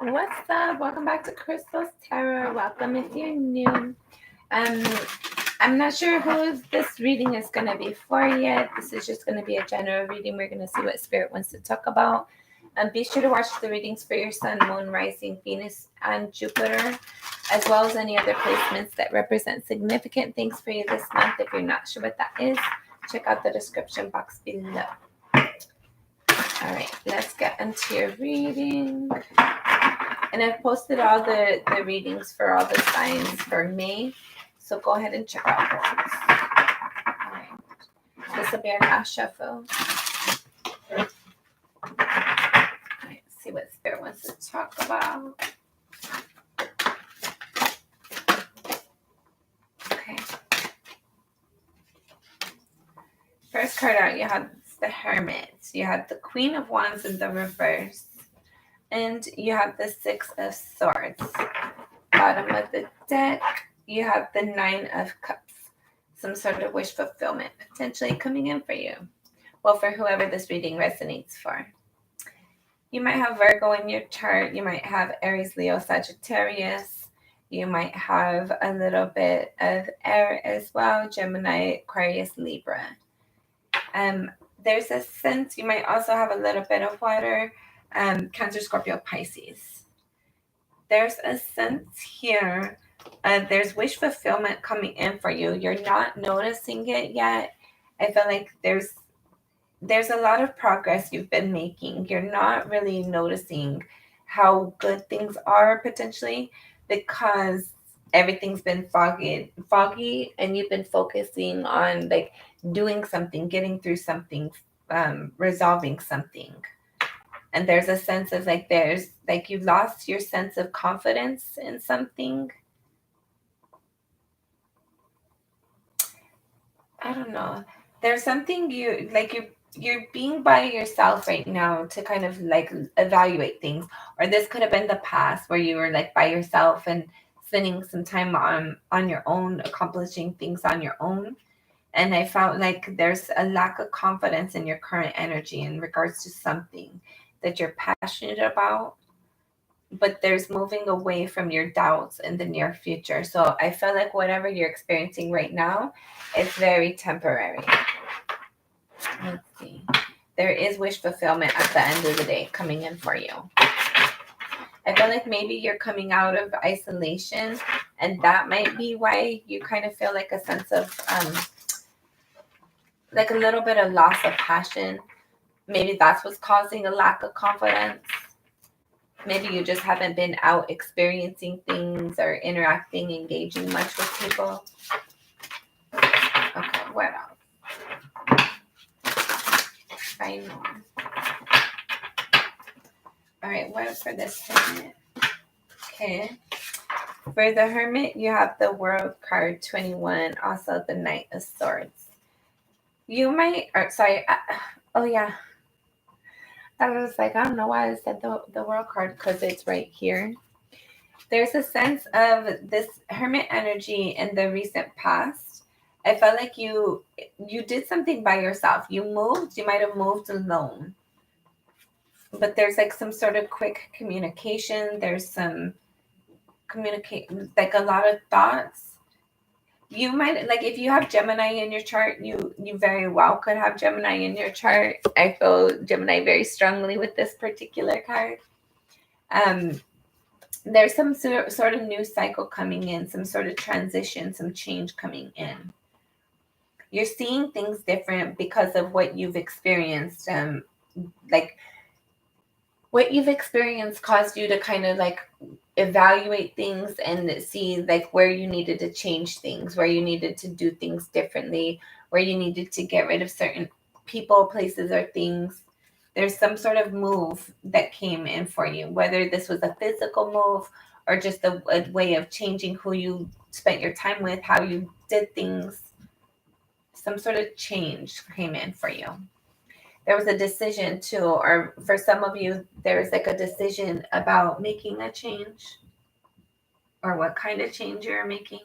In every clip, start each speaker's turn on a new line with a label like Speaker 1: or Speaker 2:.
Speaker 1: What's up? Welcome back to Crystal's Tarot. Welcome if you're new. Um, I'm not sure who this reading is going to be for yet. This is just going to be a general reading. We're going to see what Spirit wants to talk about. Be sure to watch the readings for your Sun, Moon, Rising, Venus, and Jupiter, as well as any other placements that represent significant things for you this month. If you're not sure what that is, check out the description box below. All right, let's get into your reading. And I've posted all the readings for all the signs for May. So go ahead and check out those. All right. This will be our last shuffle. All right, see what Spirit wants to talk about. Okay. First card out, you have the Hermit. You have the Queen of Wands in the reverse. And you have the Six of Swords. Bottom of the deck, you have the Nine of Cups. Some sort of wish fulfillment potentially coming in for you. Well, for whoever this reading resonates for. You might have Virgo in your chart. You might have Aries, Leo, Sagittarius. You might have a little bit of air as well. Gemini, Aquarius, Libra. There's a sense you might also have a little bit of water. Cancer, Scorpio, Pisces. There's a sense here. There's wish fulfillment coming in for you. You're not noticing it yet. I feel like there's a lot of progress you've been making. You're not really noticing how good things are potentially because everything's been foggy, and you've been focusing on like doing something, getting through something, resolving something. And there's a sense of there's you lost your sense of confidence in something. I don't know. There's something you're being by yourself right now to kind of evaluate things. Or this could have been the past where you were by yourself and spending some time on your own, accomplishing things on your own. And I felt like there's a lack of confidence in your current energy in regards to something that you're passionate about, but there's moving away from your doubts in the near future. So I feel like whatever you're experiencing right now is very temporary. Let's see. There is wish fulfillment at the end of the day coming in for you. I feel like maybe you're coming out of isolation, and that might be why you kind of feel like a sense of a little bit of loss of passion. Maybe that's what's causing a lack of confidence. Maybe you just haven't been out experiencing things or interacting, engaging much with people. Okay, what else? I know. All right, what for this Hermit? Okay. For the Hermit, you have the World card 21, also the Knight of Swords. You might, oh yeah. I was like, I don't know why I said the World card, because it's right here. There's a sense of this Hermit energy in the recent past. I felt like you did something by yourself. You moved. You might have moved alone. But there's some sort of quick communication. There's some a lot of thoughts. You might if you have Gemini in your chart, you very well could have Gemini in your chart. I feel Gemini very strongly with this particular card. There's some sort of new cycle coming in, some sort of transition, some change coming in. You're seeing things different because of what you've experienced. What you've experienced caused you to kind of evaluate things and see where you needed to change things, where you needed to do things differently, where you needed to get rid of certain people, places, or things. There's some sort of move that came in for you, whether this was a physical move or just a way of changing who you spent your time with, how you did things. Some sort of change came in for you. There was a decision too, or for some of you, there's a decision about making a change or what kind of change you're making.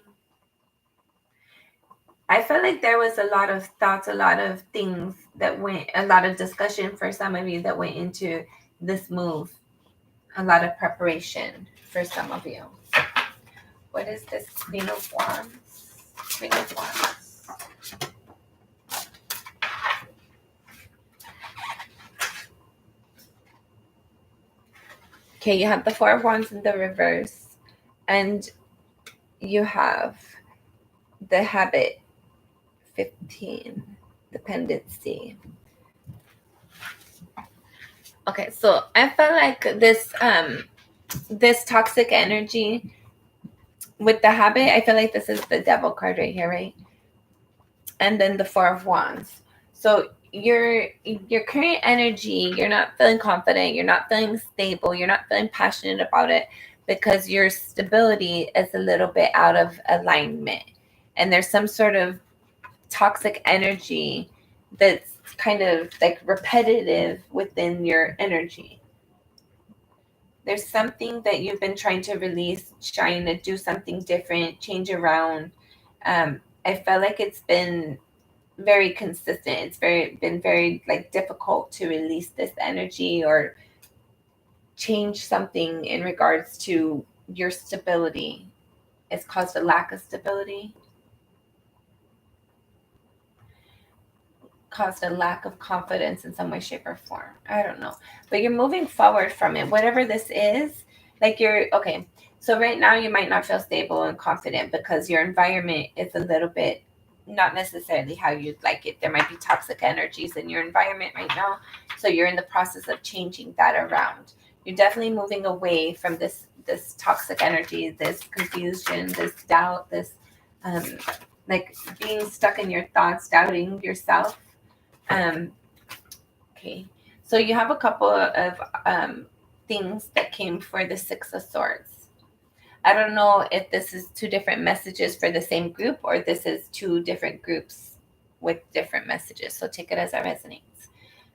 Speaker 1: I feel like there was a lot of thoughts, a lot of things that went, a lot of discussion for some of you that went into this move. a lot of preparation for some of you. What is this Queen of Wands? Queen of Wands. Okay, you have the Four of Wands in the reverse, and you have the habit 15, dependency. Okay, so I felt like this toxic energy with the habit, I feel like this is the devil card right here, right? And then the Four of Wands. So your current energy, you're not feeling confident, you're not feeling stable, you're not feeling passionate about it because your stability is a little bit out of alignment. And there's some sort of toxic energy that's kind of like repetitive within your energy. There's something that you've been trying to release, trying to do something different, change around. I felt like it's been very consistent. It's been very like difficult to release this energy or change something in regards to your stability. It's caused a lack of stability, caused a lack of confidence in some way, shape, or form. I don't know. But you're moving forward from it. Whatever this is, like you're okay. So right now you might not feel stable and confident because your environment is a little bit not necessarily how you'd like it. There might be toxic energies in your environment right now. So you're in the process of changing that around. You're definitely moving away from this toxic energy, this confusion, this doubt, this like being stuck in your thoughts, doubting yourself. Okay, so you have a couple of things that came for the Six of Swords. I don't know if this is two different messages for the same group or this is two different groups with different messages. So take it as it resonates.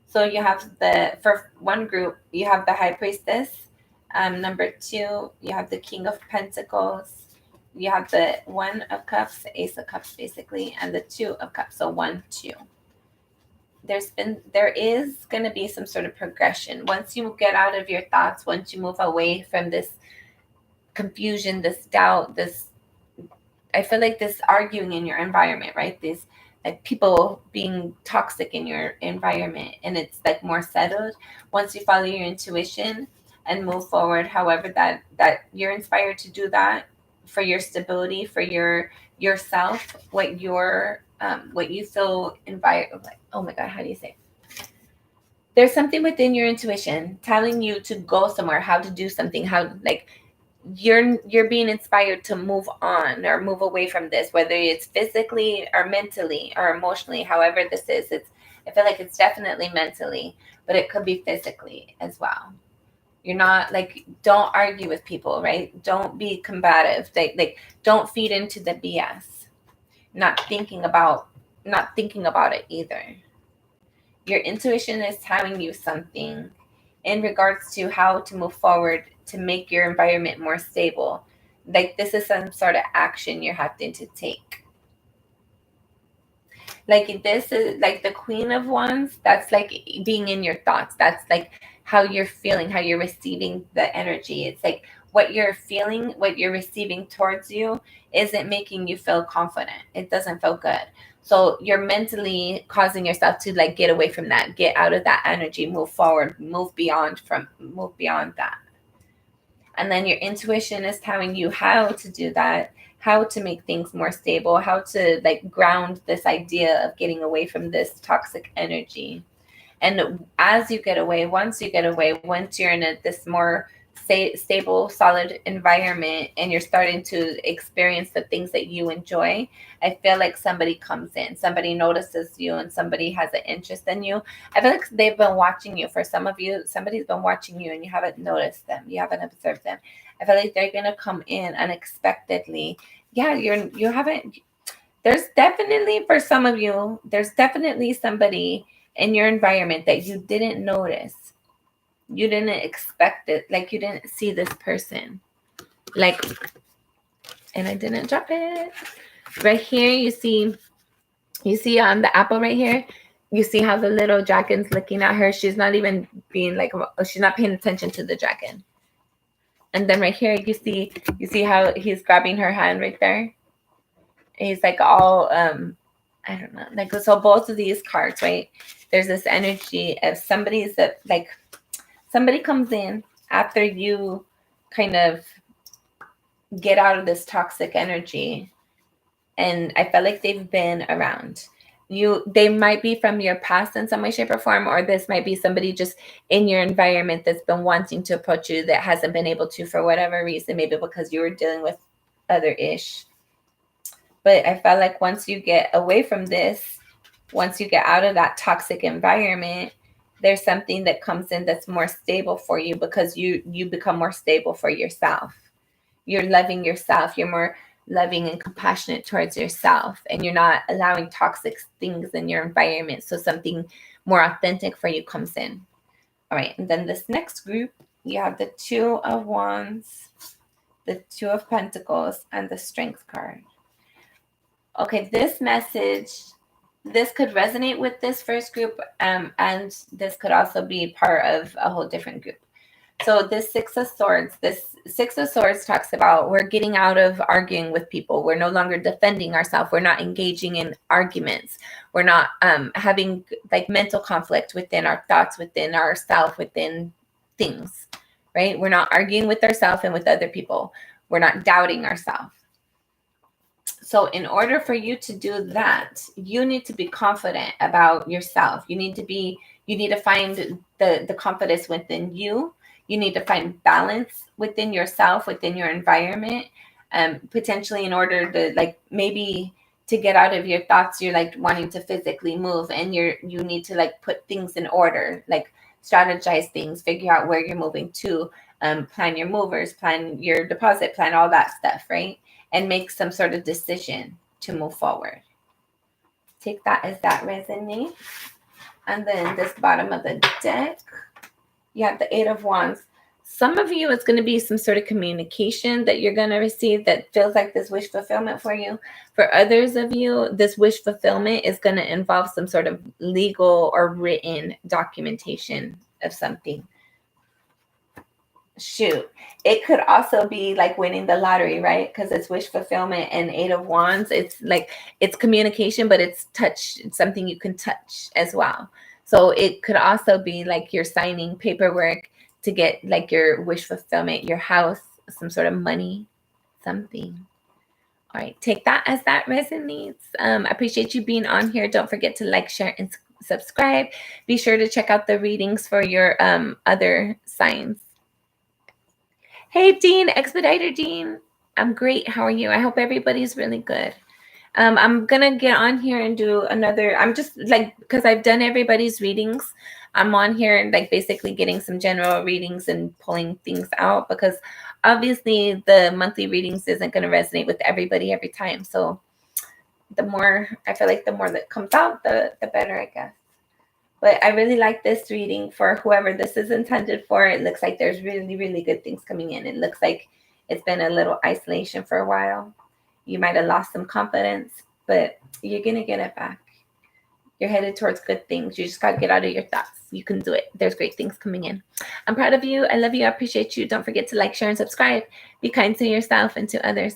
Speaker 1: So you have for one group, you have the High Priestess. Number two, you have the King of Pentacles. You have the One of Cups, Ace of Cups basically, and the Two of Cups. So 1, 2. There is going to be some sort of progression. Once you get out of your thoughts, once you move away from this confusion, this doubt, I feel like this arguing in your environment, right? This like people being toxic in your environment, and it's like more settled. Once you follow your intuition and move forward, however that you're inspired to do that for your stability, for yourself, what you feel like, oh my God, how do you say it? There's something within your intuition telling you to go somewhere, how to do something, how like you're being inspired to move on or move away from this, whether it's physically or mentally or emotionally, however this is. I feel like it's definitely mentally, but it could be physically as well. You're not like, don't argue with people, right? Don't be combative. Like don't feed into the BS. Not thinking about it either. Your intuition is telling you something in regards to how to move forward to make your environment more stable. Like this is some sort of action you're having to take. Like this is like the Queen of Wands. That's like being in your thoughts. That's like how you're feeling, how you're receiving the energy. It's like what you're feeling, what you're receiving towards you isn't making you feel confident. It doesn't feel good. So you're mentally causing yourself to like get away from that, get out of that energy, move forward, move beyond that. And then your intuition is telling you how to do that, how to make things more stable, how to like ground this idea of getting away from this toxic energy. And as you get away, once you're in this more stable, solid environment and you're starting to experience the things that you enjoy, I feel like somebody comes in, somebody notices you, and somebody has an interest in you. I feel like they've been watching you. For some of you, somebody's been watching you and you haven't noticed them, you haven't observed them. I feel like they're gonna come in unexpectedly. Yeah, you haven't. There's definitely, for some of you, there's definitely somebody in your environment that you didn't notice. You didn't expect it. Like you didn't see this person. Like, and I didn't drop it. Right here, you see on the apple right here, you see how the little dragon's looking at her. She's not even being like, she's not paying attention to the dragon. And then right here, you see how he's grabbing her hand right there? He's like all, I don't know. Like, so both of these cards, right? There's this energy of somebody comes in after you kind of get out of this toxic energy. And I felt like they've been around. They might be from your past in some way, shape, or form, or this might be somebody just in your environment that's been wanting to approach you that hasn't been able to for whatever reason, maybe because you were dealing with other ish. But I felt like once you get away from this, once you get out of that toxic environment, there's something that comes in that's more stable for you, because you become more stable for yourself. You're loving yourself. You're more loving and compassionate towards yourself, and you're not allowing toxic things in your environment. So something more authentic for you comes in. All right. And then this next group, you have the Two of Wands, the Two of Pentacles, and the Strength card. Okay, this message, this could resonate with this first group, and this could also be part of a whole different group. So this Six of Swords talks about we're getting out of arguing with people. We're no longer defending ourselves. We're not engaging in arguments. We're not having like mental conflict within our thoughts, within ourselves, within things, right? We're not arguing with ourselves and with other people. We're not doubting ourselves. So in order for you to do that, you need to be confident about yourself. You need to find the confidence within you. You need to find balance within yourself, within your environment, potentially in order to like maybe to get out of your thoughts. You're like wanting to physically move, and you need to like put things in order, like strategize things, figure out where you're moving to, plan your movers, plan your deposit, plan all that stuff, right? And make some sort of decision to move forward. Take that as that resonates. And then this bottom of the deck, you have the Eight of Wands. Some of you, it's going to be some sort of communication that you're going to receive that feels like this wish fulfillment for you. For others of you, this wish fulfillment is going to involve some sort of legal or written documentation of something. Shoot, it could also be like winning the lottery, right? Because it's wish fulfillment and Eight of Wands. It's like it's communication, but it's touch. It's something you can touch as well. So it could also be like you're signing paperwork to get like your wish fulfillment, your house, some sort of money, something. All right, take that as that resonates. I appreciate you being on here. Don't forget to like, share, and subscribe. Be sure to check out the readings for your other signs. Hey, Dean, Expediter Dean. I'm great. How are you? I hope everybody's really good. I'm going to get on here and do another. I'm just like, because I've done everybody's readings, I'm on here and like basically getting some general readings and pulling things out, because obviously the monthly readings isn't going to resonate with everybody every time. So the more, I feel like the more that comes out, the better, I guess. But I really like this reading for whoever this is intended for. It looks like there's really, really good things coming in. It looks like it's been a little isolation for a while. You might have lost some confidence, but you're going to get it back. You're headed towards good things. You just got to get out of your thoughts. You can do it. There's great things coming in. I'm proud of you. I love you. I appreciate you. Don't forget to like, share, and subscribe. Be kind to yourself and to others.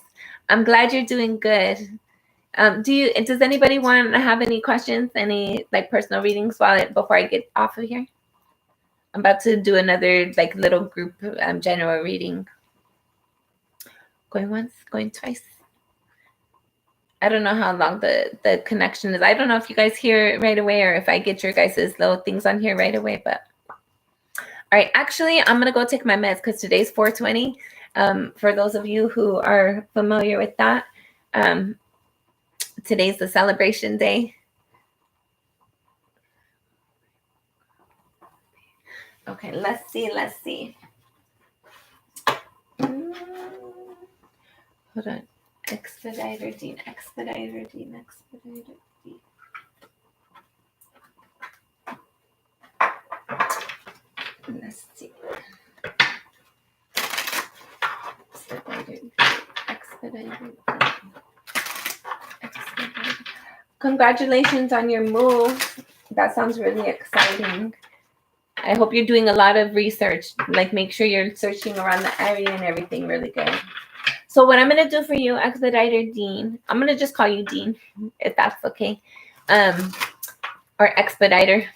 Speaker 1: I'm glad you're doing good. Does anybody want to have any questions, any like personal readings before I get off of here? I'm about to do another like little group general reading. Going once, going twice. I don't know how long the connection is. I don't know if you guys hear it right away or if I get your guys' little things on here right away. But all right, actually, I'm gonna go take my meds because today's 4/20. For those of you who are familiar with that. Today's the celebration day. Okay, let's see. Hold on. Expediter Dean. Let's see. Expediter Dean. Congratulations on your move. That sounds really exciting. I hope you're doing a lot of research. Like, make sure you're searching around the area and everything really good. So what I'm going to do for you, Expediter Dean, I'm going to just call you Dean, if that's okay. Or Expediter.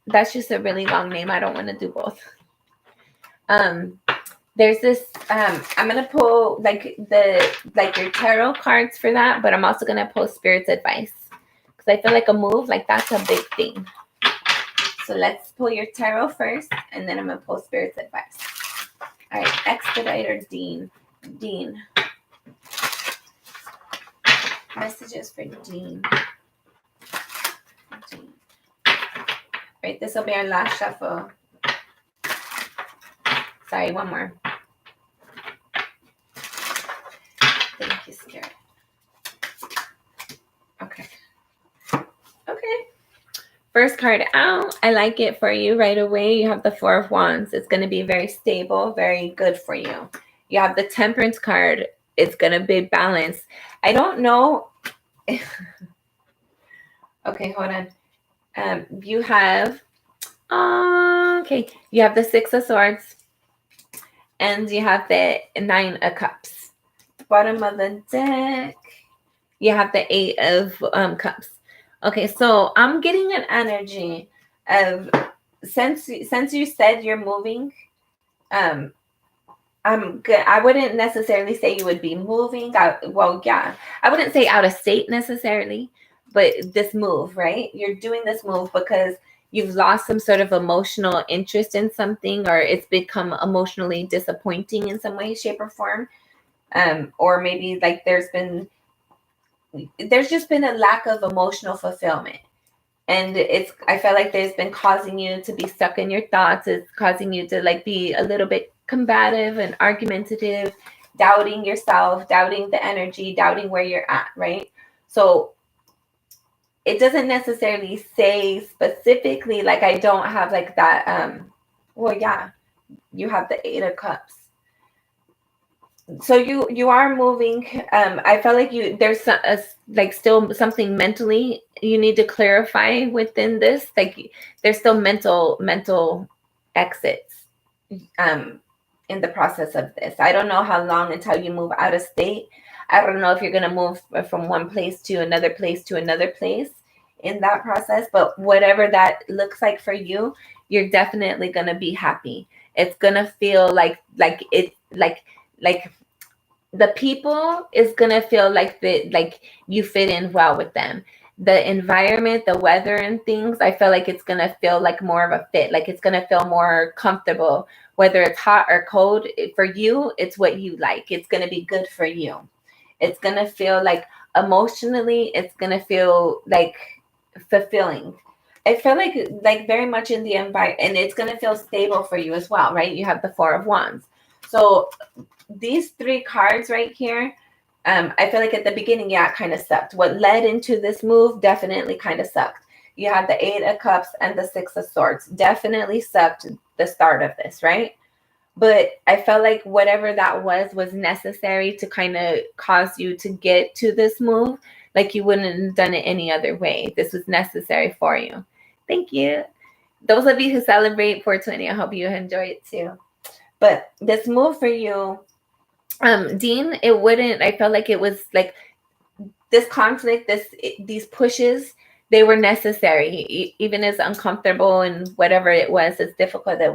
Speaker 1: That's just a really long name. I don't want to do both. There's this, I'm going to pull like your tarot cards for that, but I'm also going to pull Spirit's advice. Because I feel like a move, like that's a big thing. So let's pull your tarot first, and then I'm going to pull Spirit's advice. All right, Expediter Dean. Dean. Messages for Dean. Dean. Right, this will be our last shuffle. Sorry, one more. Thank you, Spirit. Okay. Okay. First card out. I like it for you right away. You have the Four of Wands. It's going to be very stable, very good for you. You have the Temperance card. It's going to be balanced. I don't know. Okay, hold on. You have, okay, you have the Six of Swords, and you have the Nine of Cups. Bottom of the deck, you have the Eight of Cups. Okay, so I'm getting an energy of, since you said you're moving, I'm good. I wouldn't necessarily say you would be moving out. Well, yeah, I wouldn't say out of state necessarily, but this move, right? You're doing this move because you've lost some sort of emotional interest in something, or it's become emotionally disappointing in some way, shape, or form. Or maybe like there's just been a lack of emotional fulfillment. And I feel like there's been causing you to be stuck in your thoughts. It's causing you to like be a little bit combative and argumentative, doubting yourself, doubting the energy, doubting where you're at, right? So it doesn't necessarily say specifically, like I don't have like that. Well, yeah, you have the Eight of Cups. So you are moving. I felt like there's like still something mentally you need to clarify within this. Like there's still mental exits in the process of this. I don't know how long until you move out of state. I don't know if you're gonna move from one place to another place in that process. But whatever that looks like for you, you're definitely gonna be happy. It's gonna feel like the people is gonna feel like you fit in well with them. The environment, the weather and things, I feel like it's gonna feel like more of a fit. Like it's gonna feel more comfortable, whether it's hot or cold. For you, it's what you like. It's gonna be good for you. It's gonna feel like emotionally, it's gonna feel like fulfilling. I feel like very much in the environment, and it's gonna feel stable for you as well, right? You have the Four of Wands. So these three cards right here, I feel like at the beginning, yeah, it kind of sucked. What led into this move definitely kind of sucked. You had the Eight of Cups and the Six of Swords. Definitely sucked the start of this, right? But I felt like whatever that was necessary to kind of cause you to get to this move. Like you wouldn't have done it any other way. This was necessary for you. Thank you. Those of you who celebrate 420, I hope you enjoy it too. But this move for you, Dean, I felt like it was like this conflict, these pushes, they were necessary, even as uncomfortable and whatever it was, as difficult it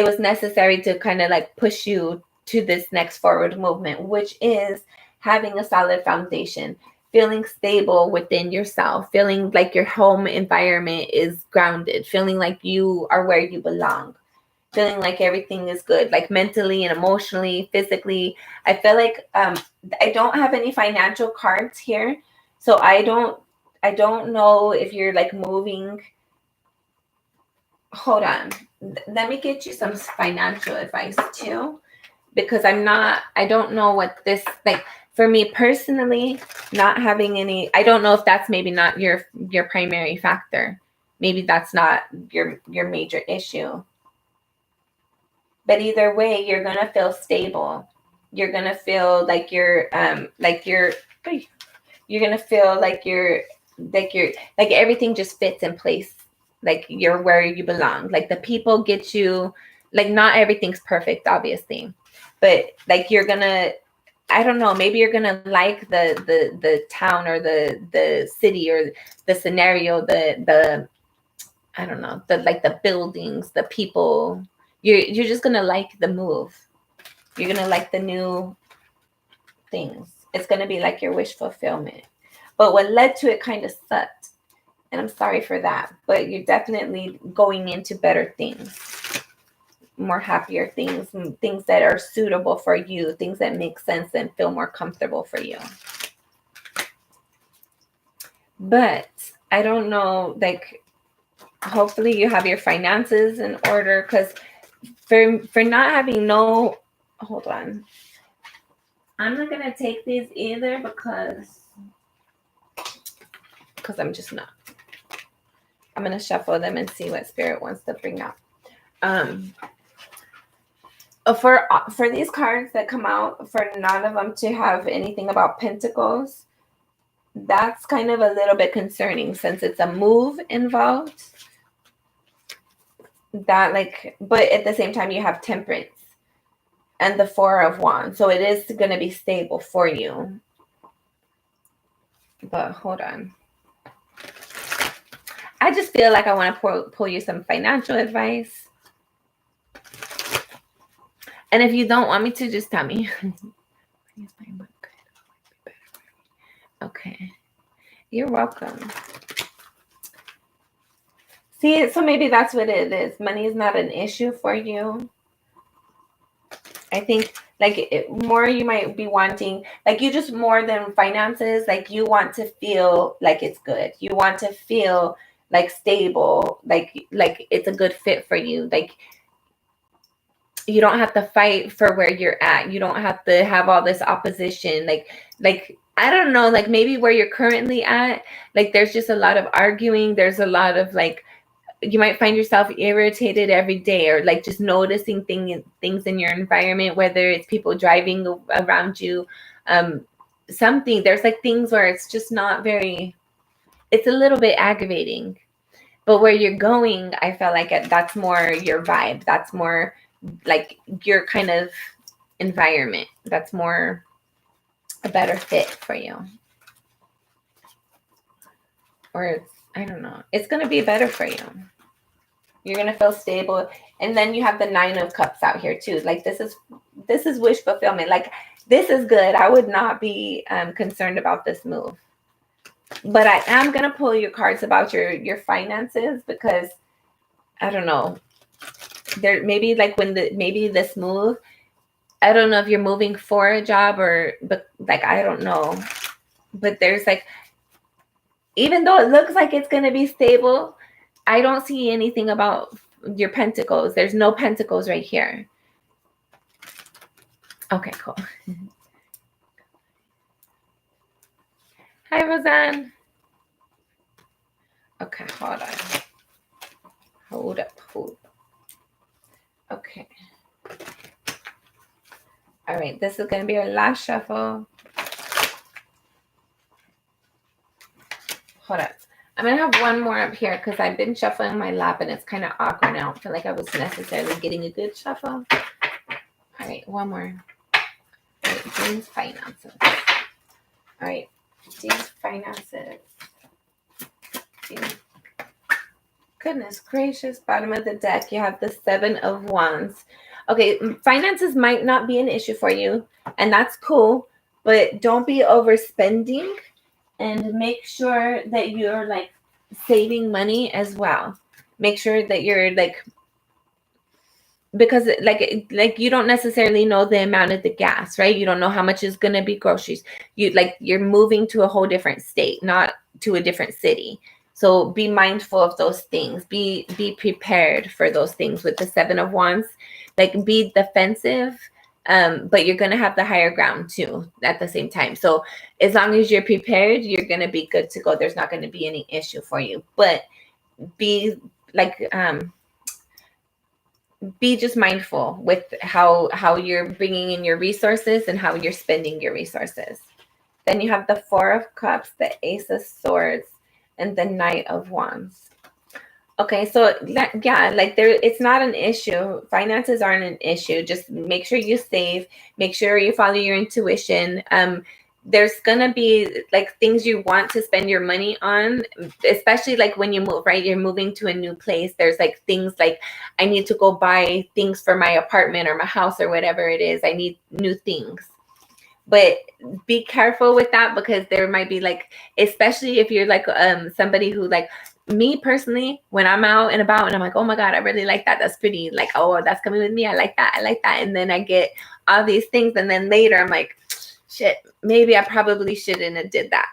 Speaker 1: was necessary to kind of like push you to this next forward movement, which is having a solid foundation, feeling stable within yourself, feeling like your home environment is grounded, feeling like you are where you belong, feeling like everything is good, like mentally and emotionally, physically. I feel like I don't have any financial cards here, so I don't know if you're like moving. Hold on, let me get you some financial advice too, because I don't know what this, like for me personally, not having any, I don't know if that's maybe not your primary factor. Maybe that's not your major issue. But either way, you're going to feel stable. You're going to feel like you're going to feel like like everything just fits in place Like you're where you belong. Like the people get you, like not everything's perfect, obviously. But like you're gonna, I don't know, maybe you're gonna like the town or the city or the scenario, the I don't know, the like the buildings, the people. You're just gonna like the move. You're gonna like the new things. It's gonna be like your wish fulfillment. But what led to it kind of sucked. And I'm sorry for that. But you're definitely going into better things, more happier things, and things that are suitable for you, things that make sense and feel more comfortable for you. But I don't know, like hopefully you have your finances in order, because for not having no, hold on, I'm not gonna take these either because I'm just not. I'm gonna shuffle them and see what spirit wants to bring up. For these cards that come out, for none of them to have anything about pentacles, that's kind of a little bit concerning since it's a move involved. That like, but at the same time you have temperance and the Four of Wands, so it is going to be stable for you. But hold on, I just feel like I want to pull you some financial advice. And if you don't want me to, just tell me. Okay. You're welcome. See, so maybe that's what it is. Money is not an issue for you. I think like more you might be wanting, like you just more than finances, like you want to feel like it's good. You want to feel like stable, like it's a good fit for you. Like you don't have to fight for where you're at. You don't have to have all this opposition. Like I don't know, like maybe where you're currently at, like there's just a lot of arguing. There's a lot of like, you might find yourself irritated every day, or like just noticing things in your environment, whether it's people driving around you, something. There's like things where it's just not very, it's a little bit aggravating. But where you're going, I felt like that's more your vibe. That's more like your kind of environment. That's more a better fit for you. Or it's, I don't know. It's going to be better for you. You're going to feel stable. And then you have the Nine of Cups out here too. Like this is wish fulfillment. Like this is good. I would not be concerned about this move. But I am going to pull your cards about your finances, because I don't know. There maybe like maybe this move, I don't know if you're moving for a job but like I don't know. But there's like, even though it looks like it's going to be stable, I don't see anything about your pentacles. There's no pentacles right here. Okay, cool. Hi, Roseanne. Okay, hold on. Hold up. Okay. All right, this is going to be our last shuffle. Hold up. I'm going to have one more up here because I've been shuffling my lap and it's kind of awkward. I don't feel like I was necessarily getting a good shuffle. All right, one more. All right, Jane's finances. All right, Jane's finances. Goodness gracious, bottom of the deck, you have the Seven of Wands. Okay, finances might not be an issue for you, and that's cool, but don't be overspending, and make sure that you're like saving money as well. Make sure that you're like, because like you don't necessarily know the amount of the gas, right? You don't know how much is going to be groceries. You're moving to a whole different state, not to a different city. So be mindful of those things. Be prepared for those things with the Seven of Wands. Like be defensive, but you're going to have the higher ground too at the same time. So as long as you're prepared, you're going to be good to go. There's not going to be any issue for you. But be like be just mindful with how you're bringing in your resources and how you're spending your resources. Then you have the Four of Cups, the Ace of Swords, and the Knight of Wands. Okay, so yeah, like there, it's not an issue. Finances aren't an issue. Just make sure you save. Make sure you follow your intuition. There's gonna be like things you want to spend your money on, especially like when you move, right? You're moving to a new place. There's like things like I need to go buy things for my apartment or my house or whatever it is. I need new things, but be careful with that because there might be like, especially if you're like somebody who like me personally, when I'm out and about and I'm like, oh my god, I really like that, that's pretty, like, oh, that's coming with me, I like that, I like that, and then I get all these things and then later I'm like, shit, maybe I probably shouldn't have did that.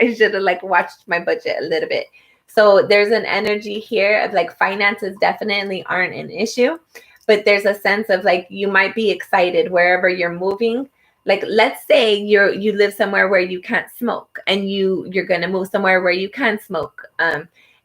Speaker 1: I should have like watched my budget a little bit. So there's an energy here of like finances definitely aren't an issue, but there's a sense of like you might be excited wherever you're moving. Like let's say you live somewhere where you can't smoke and you're going to move somewhere where you can smoke,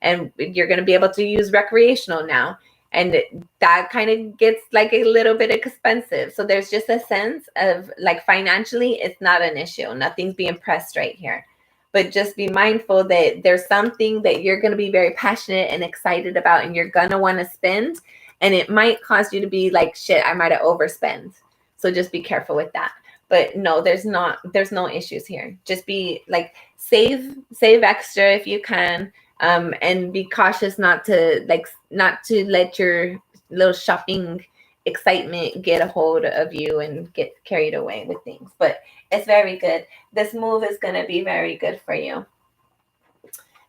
Speaker 1: and you're going to be able to use recreational now, and that kind of gets like a little bit expensive. So there's just a sense of like financially it's not an issue, nothing's being pressed right here, but just be mindful that there's something that you're going to be very passionate and excited about and you're going to want to spend, and it might cause you to be like, shit, I might have overspent. So just be careful with that. But no, there's no issues here. Just be like, save extra if you can, and be cautious not to let your little shopping excitement get a hold of you and get carried away with things. But it's very good. This move is going to be very good for you.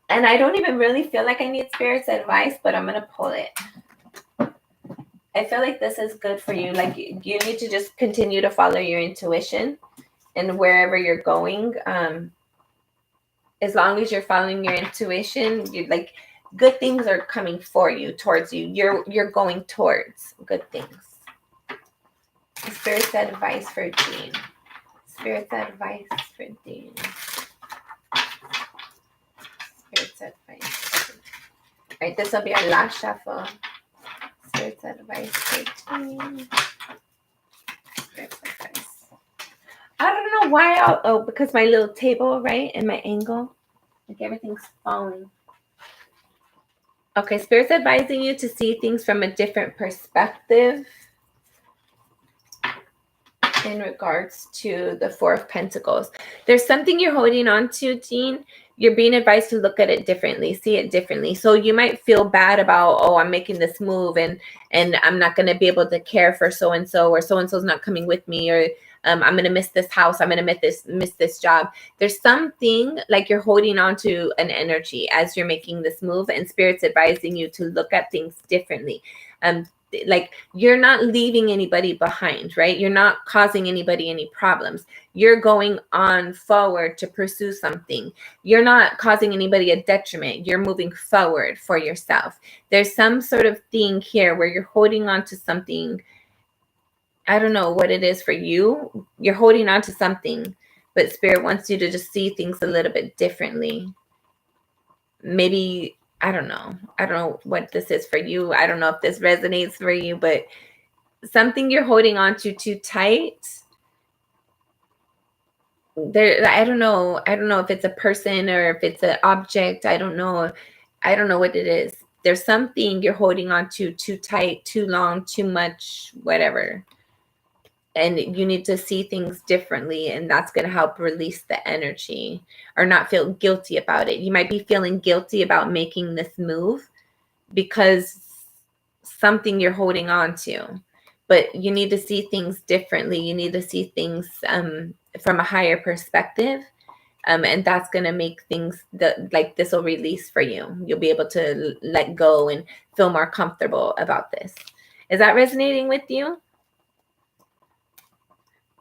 Speaker 1: And I don't even really feel like I need spirit's advice, but I'm going to pull it. I feel like this is good for you. Like you need to just continue to follow your intuition and wherever you're going. As long as you're following your intuition, you like good things are coming for you, towards you. You're going towards good things. Spirit's advice for Dean. Spirit's advice for Dean. Spirit's advice. All right, this will be our last shuffle. Spirit's advice for Dean. Spirit's advice. I don't know why. Because my little table, right, and my angle, like everything's falling. Okay, Spirit's advising you to see things from a different perspective in regards to the Four of Pentacles. There's something you're holding on to, Jean. You're being advised to look at it differently, see it differently. So you might feel bad about, oh, I'm making this move and I'm not going to be able to care for so-and-so, or so-and-so's not coming with me, or I'm going to miss this house, I'm going to miss this job. There's something like you're holding on to an energy as you're making this move, and Spirit's advising you to look at things differently. Like you're not leaving anybody behind, right? You're not causing anybody any problems. You're going on forward to pursue something. You're not causing anybody a detriment. You're moving forward for yourself. There's some sort of thing here where you're holding on to something. I don't know what it is for you. You're holding on to something, but Spirit wants you to just see things a little bit differently. Maybe I don't know what this is for you. I don't know if this resonates for you, but something you're holding on to too tight. There, I don't know if it's a person or if it's an object. I don't know what it is. There's something you're holding on to too tight, too long, too much, whatever. And you need to see things differently, and that's going to help release the energy or not feel guilty about it. You might be feeling guilty about making this move because something you're holding on to, but you need to see things differently. You need to see things from a higher perspective, and that's going to make things that like this will release for you. You'll be able to let go and feel more comfortable about this. Is that resonating with you?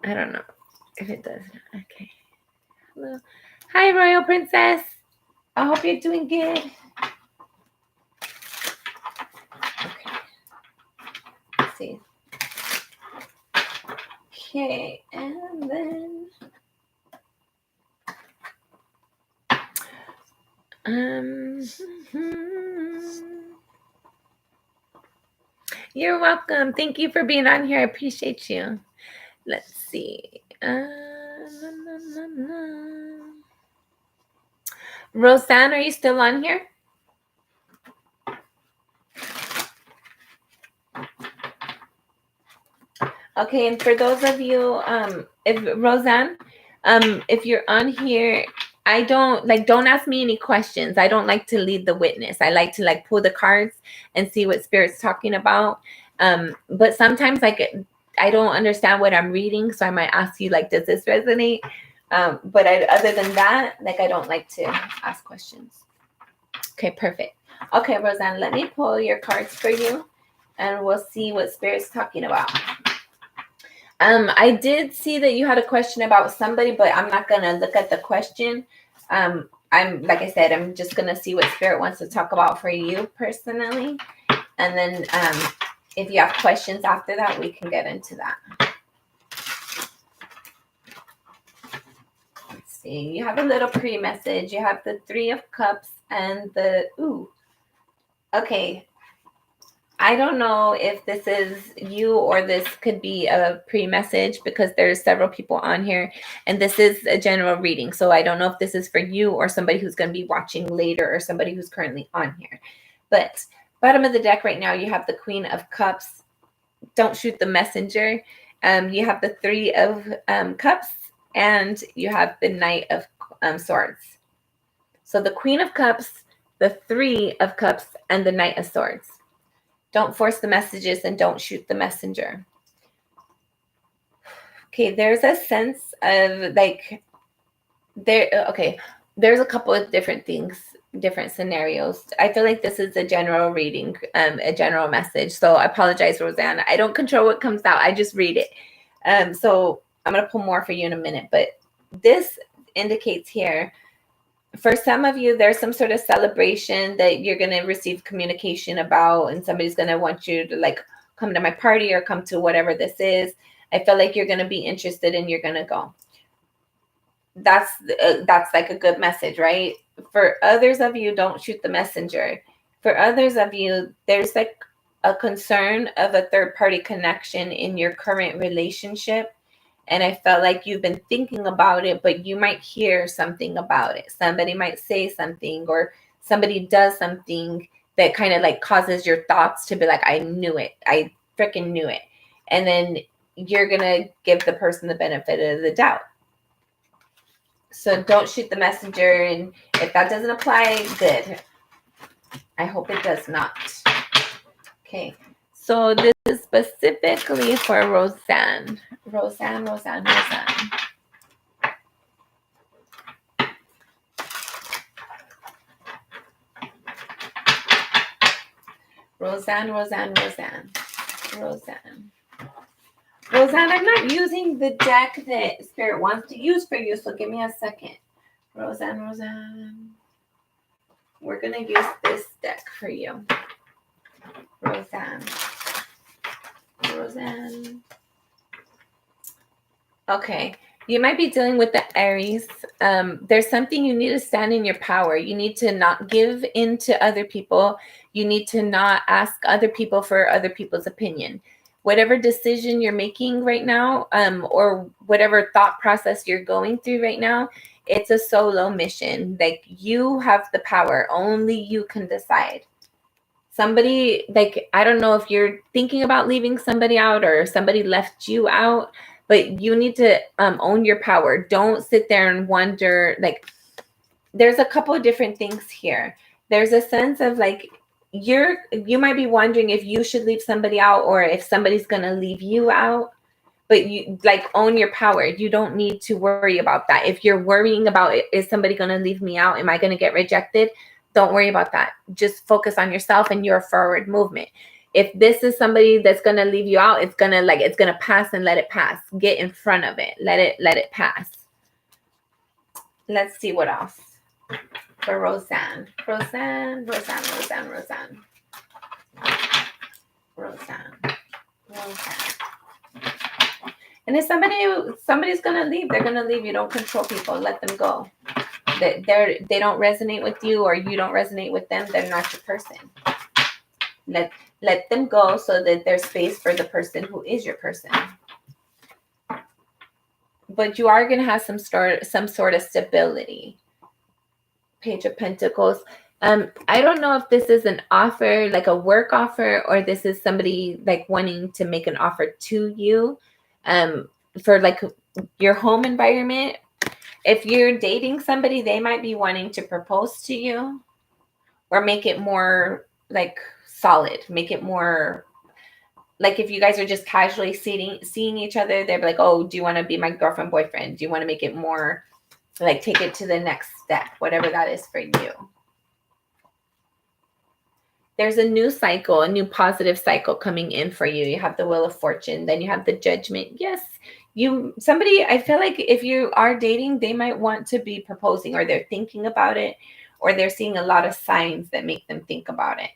Speaker 1: I don't know if it does. Okay. Hello. Hi, Royal Princess. I hope you're doing good. Okay. Let's see. Okay, and then you're welcome. Thank you for being on here. I appreciate you. Let's see. Roseanne, are you still on here? Okay, and for those of you, if Roseanne, if you're on here, I don't ask me any questions. I don't like to lead the witness. I like to like pull the cards and see what spirit's talking about. But sometimes I don't understand what I'm reading, so I might ask you like, does this resonate? But other than that, like I don't like to ask questions. Okay, perfect. Okay, Roseanne, let me pull your cards for you, and we'll see what spirit's talking about. I did see that you had a question about somebody, but I'm not gonna look at the question. I'm like I said, I'm just gonna see what spirit wants to talk about for you personally, and then if you have questions after that, we can get into that. Let's see. You have a little pre-message. You have the 3 of Cups and the Okay. I don't know if this is you or this could be a pre-message because there's several people on here and this is a general reading. So I don't know if this is for you or somebody who's going to be watching later or somebody who's currently on here. But bottom of the deck right now, you have the Queen of Cups. Don't shoot the messenger. You have the 3 of Cups and you have the Knight of Swords. So the Queen of Cups, the 3 of Cups, and the Knight of Swords. Don't force the messages and don't shoot the messenger. Okay, there's a sense of like there's a couple of different things, different scenarios. I feel like this is a general reading, a general message. So I apologize, Roseanne. I don't control what comes out. I just read it. So I'm gonna pull more for you in a minute, but this indicates here for some of you, there's some sort of celebration that you're going to receive communication about, and somebody's going to want you to like come to my party or come to whatever this is. I feel like you're going to be interested and you're going to go. That's like a good message, right? For others of you, don't shoot the messenger. For others of you, there's like a concern of a third party connection in your current relationship. And I felt like you've been thinking about it, but you might hear something about it. Somebody might say something or somebody does something that kind of like causes your thoughts to be like, I knew it. I freaking knew it. And then you're going to give the person the benefit of the doubt. So don't shoot the messenger. And if that doesn't apply, good. I hope it does not. Okay. So this is specifically for Roseanne. Roseanne. Roseanne. Roseanne, I'm not using the deck that Spirit wants to use for you, so give me a second. Roseanne. We're going to use this deck for you. Roseanne. Okay. You might be dealing with the Aries. There's something you need to stand in your power. You need to not give in to other people. You need to not ask other people for other people's opinion. Whatever decision you're making right now, or whatever thought process you're going through right now, it's a solo mission. Like you have the power. Only you can decide. Somebody, like, I don't know if you're thinking about leaving somebody out or somebody left you out, but you need to own your power. Don't sit there and wonder. Like, there's a couple of different things here. There's a sense of like you might be wondering if you should leave somebody out or if somebody's gonna leave you out, but you like own your power. You don't need to worry about that. If you're worrying about is somebody gonna leave me out? Am I gonna get rejected? Don't worry about that. Just focus on yourself and your forward movement. If this is somebody that's gonna leave you out, it's gonna pass and let it pass. Get in front of it. Let it pass. Let's see what else for Roseanne. Roseanne. And if somebody's gonna leave, they're gonna leave. You don't control people. Let them go. They don't resonate with you or you don't resonate with them. They're not your person. Let them go so that there's space for the person who is your person. But you are gonna have some sort of stability. Page of Pentacles. I don't know if this is an offer, like a work offer, or this is somebody like wanting to make an offer to you for like your home environment. If you're dating somebody, they might be wanting to propose to you or make it more like solid, make it more like if you guys are just casually seeing each other, they're like, oh, do you want to be my girlfriend, boyfriend? Do you want to make it more like take it to the next step, whatever that is for you? There's a new cycle, a new positive cycle coming in for you. You have the Wheel of Fortune, then you have the Judgment. Yes, somebody, I feel like if you are dating, they might want to be proposing, or they're thinking about it, or they're seeing a lot of signs that make them think about it.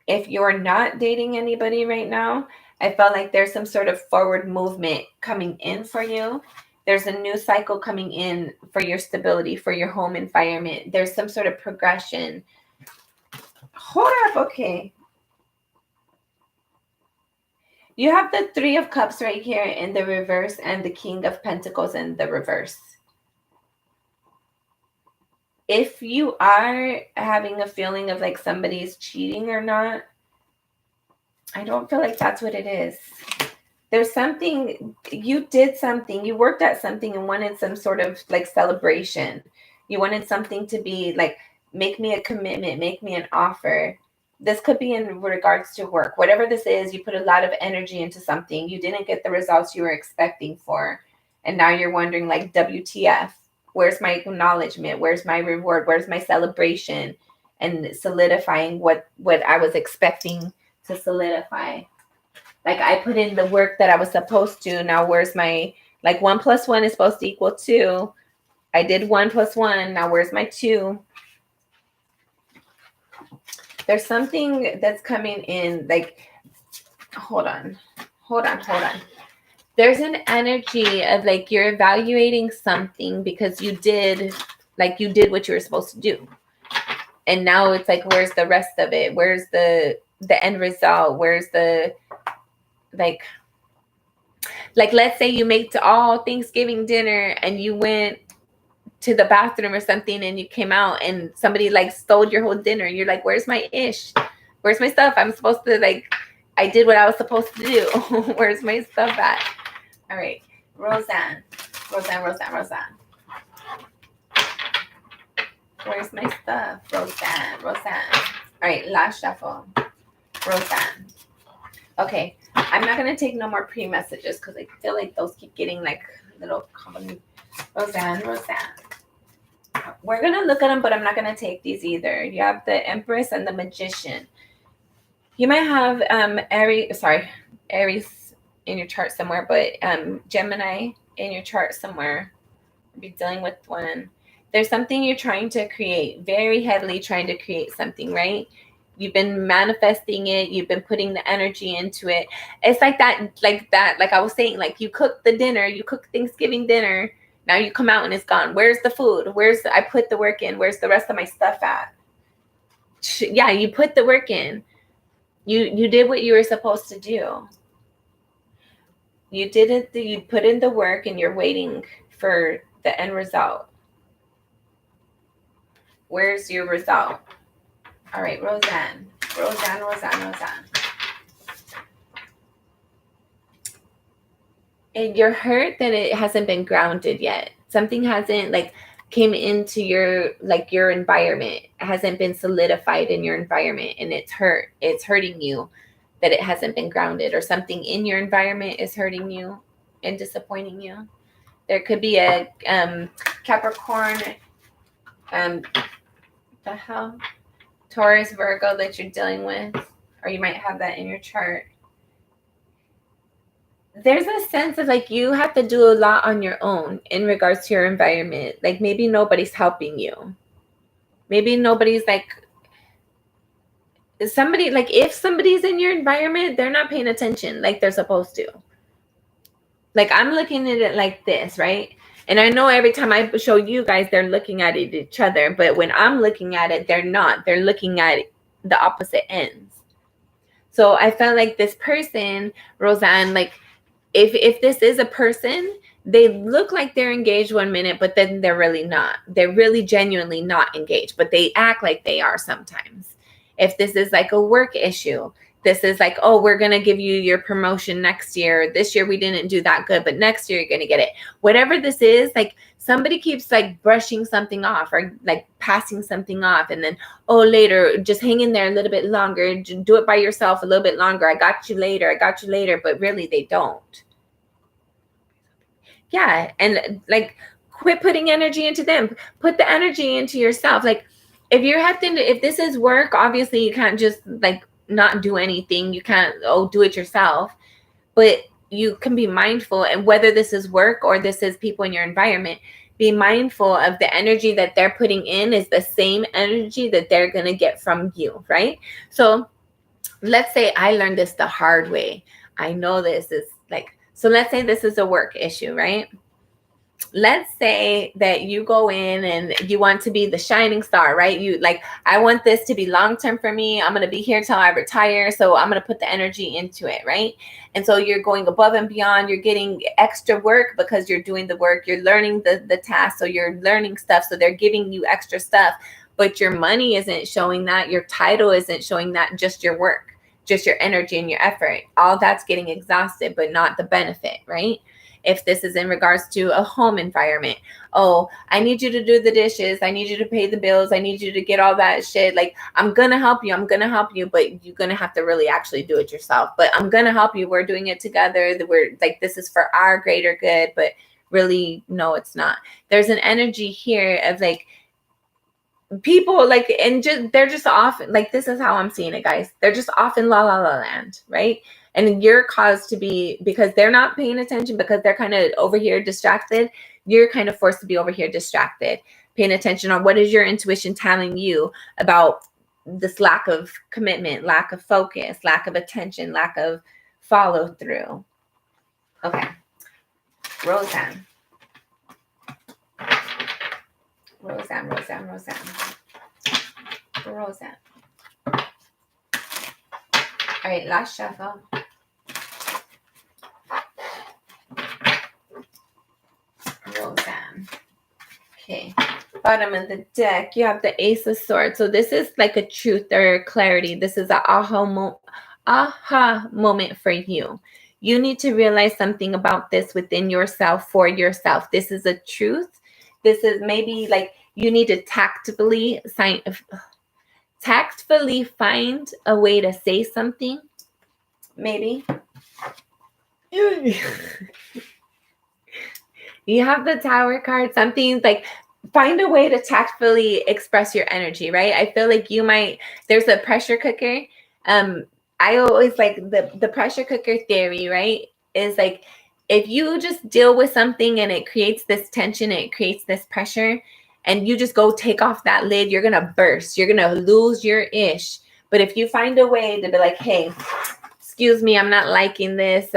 Speaker 1: If you're not dating anybody right now, I felt like there's some sort of forward movement coming in for you. There's a new cycle coming in for your stability, for your home environment. There's some sort of progression. Hold up, okay. You have the Three of Cups right here in the reverse and the King of Pentacles in the reverse. If you are having a feeling of like somebody's cheating or not, I don't feel like that's what it is. There's something, you did something, you worked at something and wanted some sort of like celebration. You wanted something to be like, make me a commitment, make me an offer. This could be in regards to work. Whatever this is, you put a lot of energy into something. You didn't get the results you were expecting for. And now you're wondering like, WTF? Where's my acknowledgement? Where's my reward? Where's my celebration? And solidifying what I was expecting to solidify. Like I put in the work that I was supposed to. Now where's my, like 1 + 1 is supposed to equal 2. I did 1 + 1. Now where's my 2? There's something that's coming in like, hold on. There's an energy of like you're evaluating something because you did what you were supposed to do. And now it's like, where's the rest of it? Where's the end result? Where's the like let's say you make to all Thanksgiving dinner and you went to the bathroom or something and you came out and somebody like stole your whole dinner. You're like, where's my ish? Where's my stuff? I'm supposed to like, I did what I was supposed to do. Where's my stuff at? All right, Roseanne. Where's my stuff? Roseanne. All right, last shuffle. Roseanne. Okay, I'm not going to take no more pre-messages because I feel like those keep getting like little common. Roseanne. We're going to look at them, but I'm not going to take these either. You have the Empress and the Magician. You might have Aries in your chart somewhere, but Gemini in your chart somewhere. Be dealing with one. There's something you're trying to create, very heavily trying to create something, right? You've been manifesting it. You've been putting the energy into it. It's like that. Like I was saying, like you cook the dinner, you cook Thanksgiving dinner. Now you come out and it's gone. Where's the food? I put the work in. Where's the rest of my stuff at? Yeah, you put the work in. You did what you were supposed to do. You did it. You put in the work and you're waiting for the end result. Where's your result? All right, Roseanne. And you're hurt that it hasn't been grounded yet. Something hasn't like came into your environment. It hasn't been solidified in your environment and it's hurting you that it hasn't been grounded, or something in your environment is hurting you and disappointing you. There could be a Capricorn, the hell? Taurus, Virgo that you're dealing with, or you might have that in your chart. There's a sense of like you have to do a lot on your own in regards to your environment. Like maybe nobody's helping you. Maybe nobody's like, if somebody's in your environment, they're not paying attention like they're supposed to. Like I'm looking at it like this, right? And I know every time I show you guys, they're looking at each other. But when I'm looking at it, they're not. They're looking at the opposite ends. So I felt like this person, Roseanne, like if this is a person, they look like they're engaged 1 minute, but then they're really not. They're really genuinely not engaged, but they act like they are sometimes. If this is like a work issue, this is like, oh, we're going to give you your promotion next year. This year we didn't do that good, but next year you're going to get it. Whatever this is, like somebody keeps like brushing something off or like passing something off. And then, oh, later, just hang in there a little bit longer. Do it by yourself a little bit longer. I got you later. I got you later. But really they don't. Yeah. And like, quit putting energy into them. Put the energy into yourself. Like if you're having to, if this is work, obviously you can't just like not do anything. You can't, do it yourself. But you can be mindful, and whether this is work or this is people in your environment, be mindful of the energy that they're putting in is the same energy that they're going to get from you, right? So let's say I learned this the hard way. I know this is like, so let's say this is a work issue, right? Let's say that you go in and you want to be the shining star, right? You like, I want this to be long-term for me. I'm going to be here till I retire. So I'm going to put the energy into it, right? And so you're going above and beyond. You're getting extra work because you're doing the work. You're learning the task. So you're learning stuff. So they're giving you extra stuff, but your money isn't showing that. Your title isn't showing that, just your work, just your energy and your effort. All that's getting exhausted, but not the benefit, right? If this is in regards to a home environment, oh, I need you to do the dishes. I need you to pay the bills. I need you to get all that shit. Like, I'm going to help you. I'm going to help you, but you're going to have to really actually do it yourself. But I'm going to help you. We're doing it together. We're like, this is for our greater good, but really, no, it's not. There's an energy here of like, people like, and just they're just off, like, this is how I'm seeing it, guys. They're just off in la la la land, right? And you're caused to be, because they're not paying attention, because they're kind of over here distracted. You're kind of forced to be over here distracted, paying attention on what is your intuition telling you about this lack of commitment, lack of focus, lack of attention, lack of follow through. Okay, Roseanne. Roseanne. All right, last shuffle. Roseanne. Okay. Bottom of the deck, you have the Ace of Swords. So this is like a truth or clarity. This is an aha moment for you. You need to realize something about this within yourself, for yourself. This is a truth. This is maybe like you need to tactfully find a way to say something. Maybe. You have the Tower card, something like find a way to tactfully express your energy, right? I feel like you might, there's a pressure cooker. I always like the pressure cooker theory, right? Is like, if you just deal with something and it creates this tension, it creates this pressure, and you just go take off that lid, you're going to burst. You're going to lose your ish. But if you find a way to be like, hey, excuse me, I'm not liking this.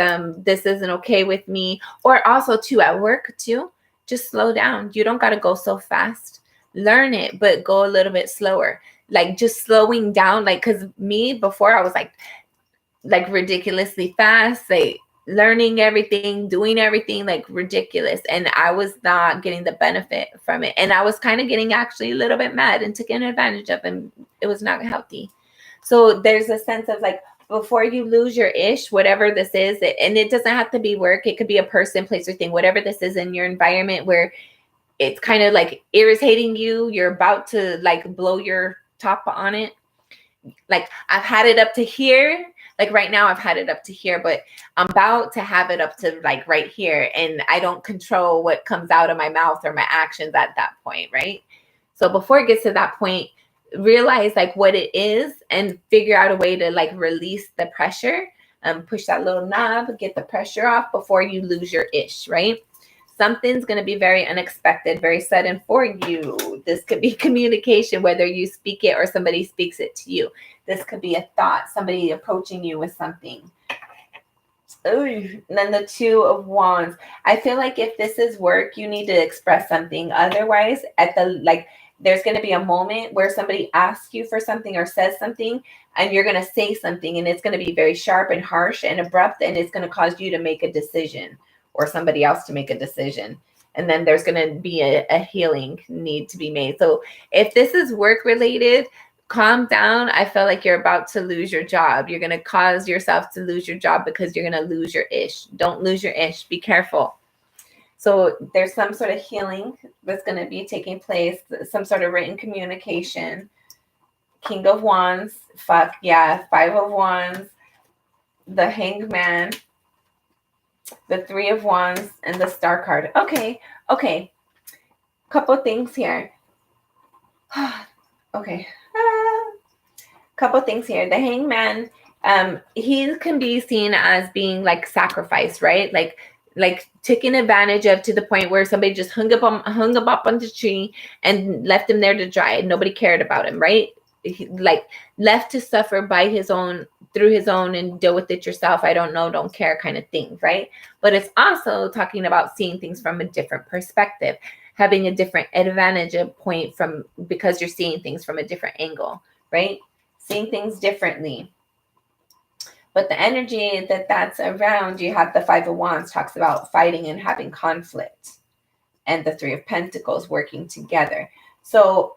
Speaker 1: This isn't okay with me. Or also too, at work too, just slow down. You don't got to go so fast. Learn it, but go a little bit slower. Like just slowing down. Like, cause me before I was like ridiculously fast, like learning everything, doing everything like ridiculous. And I was not getting the benefit from it. And I was kind of getting actually a little bit mad and taken advantage of, and it was not healthy. So there's a sense of like, before you lose your ish, whatever this is, and it doesn't have to be work. It could be a person, place, or thing, whatever this is in your environment where it's kind of like irritating you. You're about to like blow your top on it. Like I've had it up to here. Like right now I've had it up to here, but I'm about to have it up to like right here. And I don't control what comes out of my mouth or my actions at that point, right? So before it gets to that point, realize like what it is and figure out a way to like release the pressure, push that little knob, get the pressure off before you lose your ish, right? Something's going to be very unexpected, very sudden for you. This could be communication, whether you speak it or somebody speaks it to you. This could be a thought, somebody approaching you with something. Ooh, and then the Two of Wands. I feel like if this is work, you need to express something. Otherwise, at the like, there's going to be a moment where somebody asks you for something or says something, and you're going to say something, and it's going to be very sharp and harsh and abrupt, and it's going to cause you to make a decision or somebody else to make a decision. And then there's going to be a healing need to be made. So if this is work related, calm down. I feel like you're about to lose your job. You're going to cause yourself to lose your job because you're going to lose your ish. Don't lose your ish. Be careful. So there's some sort of healing that's going to be taking place, some sort of written communication. King of Wands, fuck yeah, Five of Wands, the Hanged Man, the Three of Wands, and the Star card. Okay. Couple things here. Okay. Couple things here. The Hanged Man, he can be seen as being like sacrifice, right? Like taken advantage of to the point where somebody just hung up on the tree and left him there to dry. Nobody cared about him, right? He, like left to suffer by his own, through his own, and deal with it yourself. I don't know, don't care kind of thing, right? But it's also talking about seeing things from a different perspective, having a different advantage point from, because you're seeing things from a different angle, right? Seeing things differently. But the energy that's around, you have the Five of Wands, talks about fighting and having conflict, and the Three of Pentacles working together. So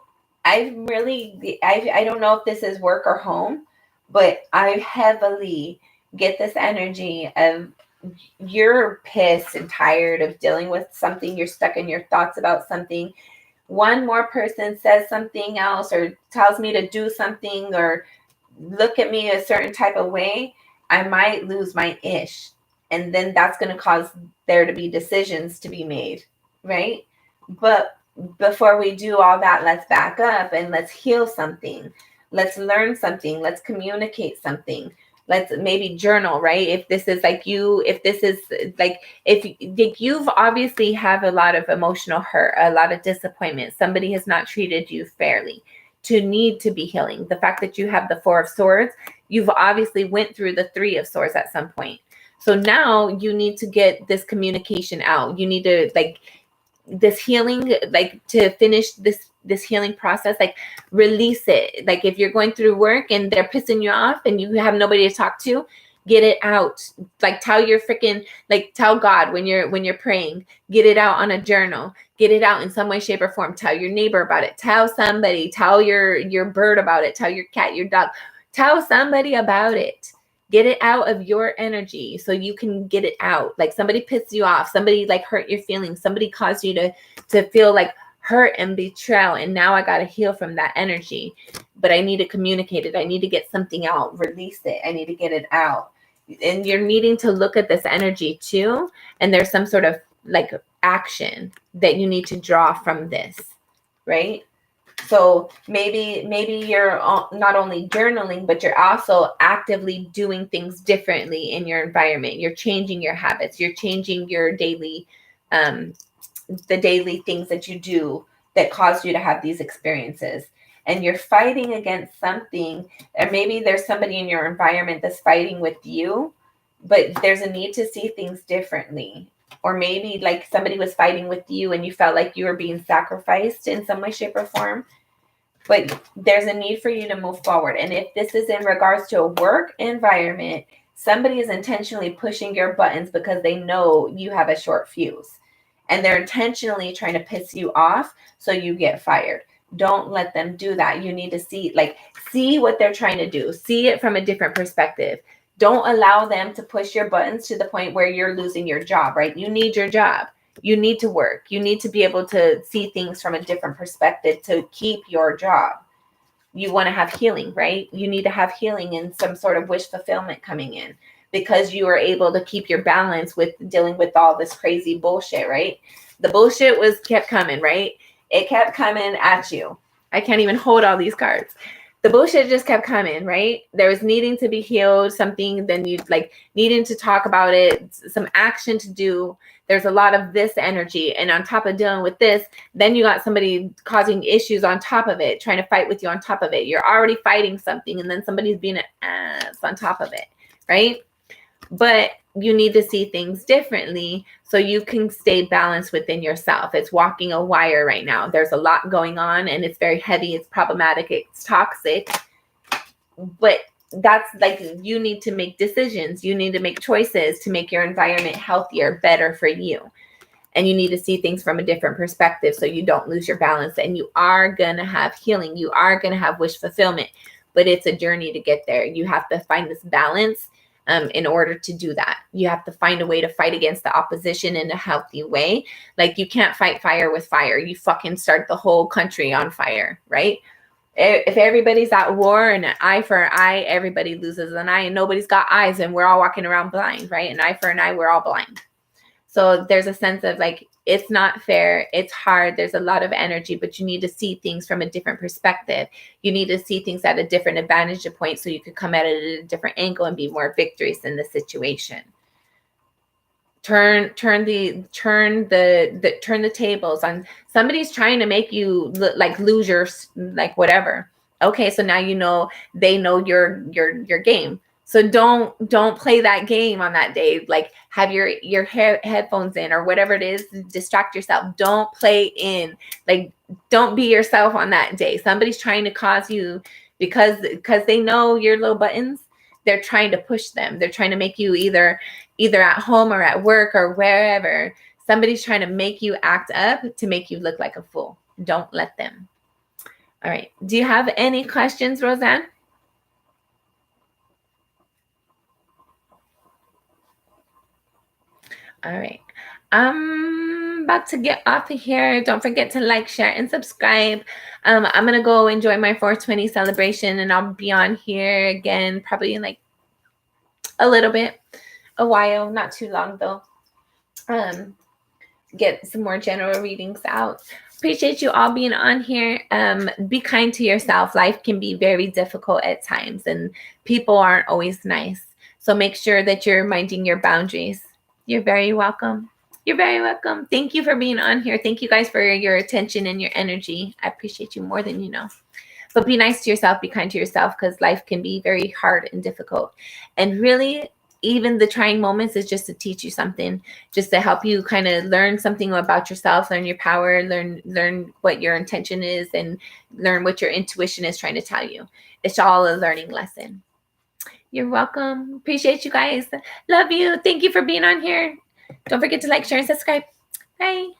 Speaker 1: I don't know if this is work or home, but I heavily get this energy of you're pissed and tired of dealing with something. You're stuck in your thoughts about something. One more person says something else or tells me to do something or look at me a certain type of way, I might lose my ish. And then that's going to cause there to be decisions to be made, right? But before we do all that, let's back up and let's heal something. Let's learn something. Let's communicate something. Let's maybe journal, right? If this is like you, if this is like, if you've obviously have a lot of emotional hurt, a lot of disappointment, somebody has not treated you fairly, to need to be healing. The fact that you have the Four of Swords, you've obviously went through the Three of Swords at some point. So now you need to get this communication out. You need to like this healing, like to finish this healing process, like release it. Like if you're going through work and they're pissing you off and you have nobody to talk to, get it out. Like tell your freaking, like tell God when you're praying, get it out on a journal, get it out in some way, shape or form. Tell your neighbor about it. Tell somebody, tell your bird about it. Tell your cat, your dog, tell somebody about it. Get it out of your energy so you can get it out. Like somebody pissed you off, somebody like hurt your feelings, somebody caused you to feel like hurt and betrayal. And now I got to heal from that energy, but I need to communicate it. I need to get something out, release it. I need to get it out. And you're needing to look at this energy too. And there's some sort of like action that you need to draw from this, right? So maybe you're not only journaling, but you're also actively doing things differently in your environment. You're changing your habits. You're changing your daily, the daily things that you do that cause you to have these experiences. And you're fighting against something, or maybe there's somebody in your environment that's fighting with you, but there's a need to see things differently. Or maybe like somebody was fighting with you and you felt like you were being sacrificed in some way, shape, or form. But there's a need for you to move forward. And if this is in regards to a work environment, somebody is intentionally pushing your buttons because they know you have a short fuse. And they're intentionally trying to piss you off so you get fired. Don't let them do that. You need to see what they're trying to do. See it from a different perspective. Don't allow them to push your buttons to the point where you're losing your job, right? You need your job. You need to work. You need to be able to see things from a different perspective to keep your job. You want to have healing, right? You need to have healing and some sort of wish fulfillment coming in because you are able to keep your balance with dealing with all this crazy bullshit, right? The bullshit kept coming, right? It kept coming at you. I can't even hold all these cards. The bullshit just kept coming, right? There was needing to be healed, something, then you like needing to talk about it, some action to do. There's a lot of this energy. And on top of dealing with this, then you got somebody causing issues on top of it, trying to fight with you on top of it. You're already fighting something and then somebody's being an ass on top of it, right? But you need to see things differently so you can stay balanced within yourself. It's walking a wire right now. There's a lot going on and it's very heavy. It's problematic. It's toxic. But that's like, you need to make decisions. You need to make choices to make your environment healthier, better for you. And you need to see things from a different perspective so you don't lose your balance. And you are going to have healing. You are going to have wish fulfillment, but it's a journey to get there. You have to find this balance in order to do that. You have to find a way to fight against the opposition in a healthy way. Like, you can't fight fire with fire. You fucking start the whole country on fire, right? If everybody's at war and an eye for an eye, everybody loses an eye, and nobody's got eyes, and we're all walking around blind, right? An eye for an eye, we're all blind. So there's a sense of like, it's not fair. It's hard. There's a lot of energy, but you need to see things from a different perspective. You need to see things at a different advantage point so you could come at it at a different angle and be more victorious in the situation. Turn the tables on somebody's trying to make you like lose your like whatever. Okay, so now you know they know your game. So don't play that game on that day. Like, have your headphones in or whatever it is, distract yourself. Don't play in, like, don't be yourself on that day. Somebody's trying to cause you because they know your little buttons. They're trying to push them. They're trying to make you either at home or at work or wherever. Somebody's trying to make you act up to make you look like a fool. Don't let them. All right. Do you have any questions, Roseanne? All right. I'm about to get off of here. Don't forget to like, share, and subscribe. I'm going to go enjoy my 420 celebration, and I'll be on here again probably in like a little bit, a while, not too long though. Get some more general readings out. Appreciate you all being on here. Be kind to yourself. Life can be very difficult at times, and people aren't always nice. So make sure that you're minding your boundaries. You're very welcome. You're very welcome. Thank you for being on here. Thank you guys for your attention and your energy. I appreciate you more than you know. But be nice to yourself. Be kind to yourself, because life can be very hard and difficult. And really, even the trying moments is just to teach you something, just to help you kind of learn something about yourself, learn your power, learn what your intention is, and learn what your intuition is trying to tell you. It's all a learning lesson. You're welcome. Appreciate you guys. Love you. Thank you for being on here. Don't forget to like, share, and subscribe. Bye.